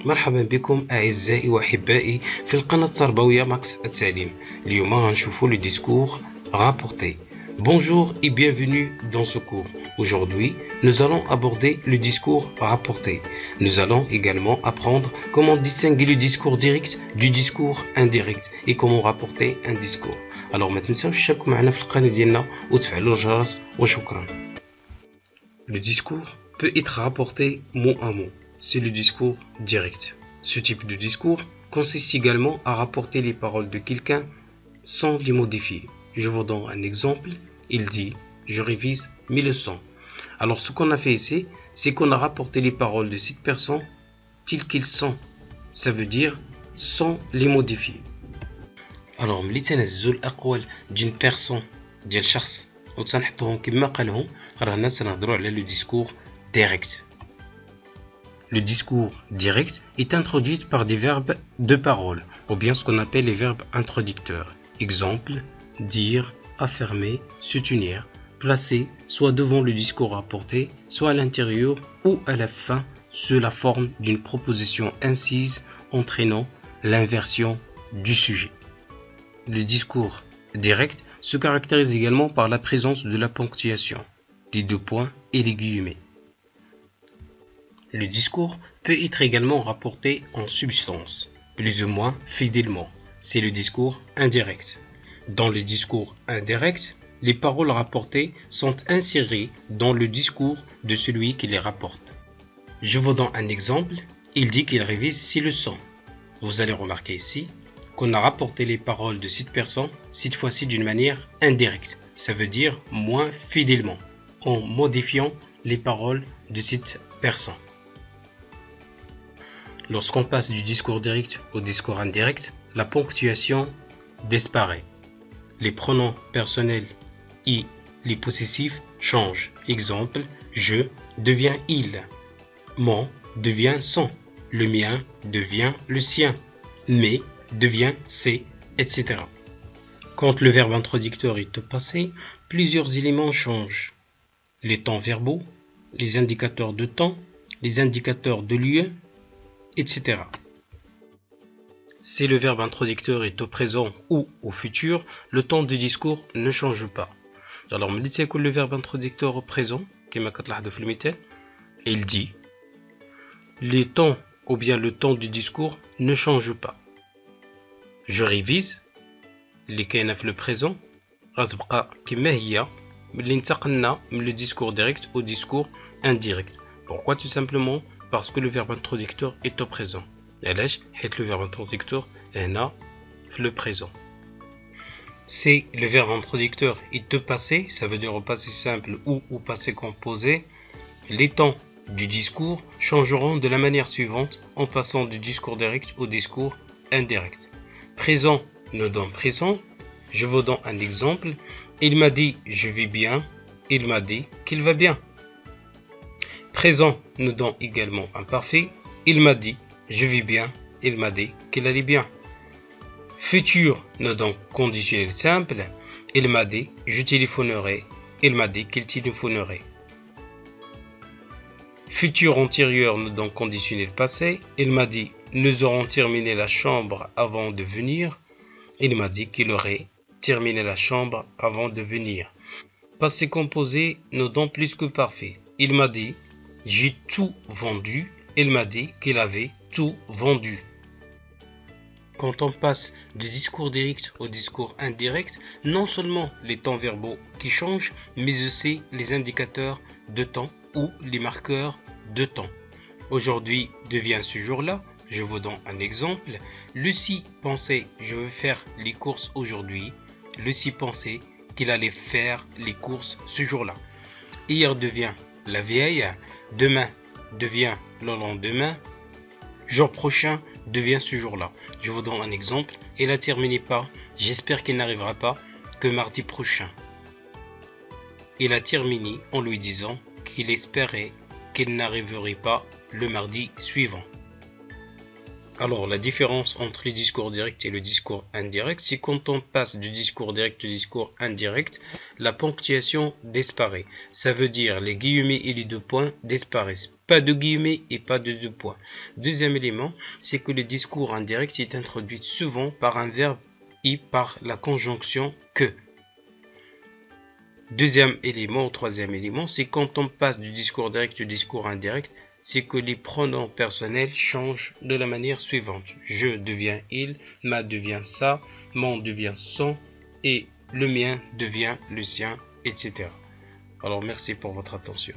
مرحبا بكم أعزائي وأحبائي في القناة التربوية ماكس التعليم. اليوم غنشوفوا le discours rapporté. Bonjour et bienvenue dans ce cours. Aujourd'hui, nous allons aborder le discours rapporté. Nous allons également apprendre comment distinguer le discours direct du discours indirect et comment rapporter un discours. Alors ما تنساوش تشتركوا معنا في القناة ديالنا وتفعلوا الجرس وشكرا. Le discours peut être rapporté mot à mot. C'est le discours direct. Ce type de discours consiste également à rapporter les paroles de quelqu'un sans les modifier. Je vous donne un exemple. Il dit « Je révise mes leçons ». Alors ce qu'on a fait ici, c'est qu'on a rapporté les paroles de cette personne telles qu'elles sont. Ça veut dire sans les modifier. Alors ملي تنهزو الأقوال ديال بيرسون ديال شخص وتنحطوهم كما قالهم رانا سنهضروا على لو ديسكور direct. Le discours direct est introduit par des verbes de parole, ou bien ce qu'on appelle les verbes introducteurs. Exemple, dire, affirmer, se tenir, placer soit devant le discours rapporté, soit à l'intérieur ou à la fin, sous la forme d'une proposition incise entraînant l'inversion du sujet. Le discours direct se caractérise également par la présence de la ponctuation, des deux points et les guillemets. Le discours peut être également rapporté en substance, plus ou moins fidèlement. C'est le discours indirect. Dans le discours indirect, les paroles rapportées sont insérées dans le discours de celui qui les rapporte. Je vous donne un exemple. Il dit qu'il révise ses leçons. Vous allez remarquer ici qu'on a rapporté les paroles de cette personne, cette fois-ci d'une manière indirecte. Ça veut dire moins fidèlement, en modifiant les paroles de cette personne. Lorsqu'on passe du discours direct au discours indirect, la ponctuation disparaît. Les pronoms personnels et les possessifs changent. Exemple, je devient il, mon devient son, le mien devient le sien, mes devient ses, etc. Quand le verbe introducteur est au passé, plusieurs éléments changent. Les temps verbaux, les indicateurs de temps, les indicateurs de lieu, etc. Si le verbe introducteur est au présent ou au futur, le temps du discours ne change pas. Alors, ملي تيكون le verbe introducteur au présent, كما كتلاحظوا في المثال, il dit les temps ou bien le temps du discours ne change pas. Je révise اللي كاينه في le présent غتبقى كما هي ملي انتقلنا من le discours direct au discours indirect. Pourquoi? Tout simplement parce que le verbe introducteur est au présent. علاش؟ حيت le verbe introducteur هنا في le présent. Si le verbe introducteur est au passé, ça veut dire au passé simple ou au passé composé, les temps du discours changeront de la manière suivante en passant du discours direct au discours indirect. Présent nous donne présent. Je vous donne un exemple. Il m'a dit je vais bien. Il m'a dit qu'il va bien. Présent nous donne également imparfait. Il m'a dit je vais bien. Il m'a dit qu'il allait bien. Futur nous donne conditionnel simple. Il m'a dit je téléphonerai. Il m'a dit qu'il téléphonerait. Futur antérieur nous donne conditionnel passé. Il m'a dit nous aurons terminé la chambre avant de venir. Il m'a dit qu'il aurait terminé la chambre avant de venir. Passé composé nous donne plus que parfait. Il m'a dit j'ai tout vendu. Il m'a dit qu'il avait tout vendu. Quand on passe du discours direct au discours indirect, non seulement les temps verbaux qui changent, mais aussi les indicateurs de temps ou les marqueurs de temps. Aujourd'hui devient ce jour-là. Je vous donne un exemple. Lucie pensait je vais faire les courses aujourd'hui. Lucie pensait qu'il allait faire les courses ce jour-là. Hier devient la vieille. Demain devient le lendemain. Jour prochain devient ce jour-là. Je vous donne un exemple. Elle a terminé par j'espère qu'il n'arrivera pas que mardi prochain. Il a terminé en lui disant qu'il espérait qu'il n'arriverait pas le mardi suivant. Alors, la différence entre le discours direct et le discours indirect, c'est quand on passe du discours direct au discours indirect, la ponctuation disparaît. Ça veut dire les guillemets et les deux points disparaissent. Pas de guillemets et pas de deux points. Deuxième élément, c'est que le discours indirect est introduit souvent par un verbe et par la conjonction que. Deuxième élément ou troisième élément, c'est quand on passe du discours direct au discours indirect, c'est que les pronoms personnels changent de la manière suivante. Je devient il, ma devient ça, mon devient son et le mien devient le sien, etc. Alors merci pour votre attention.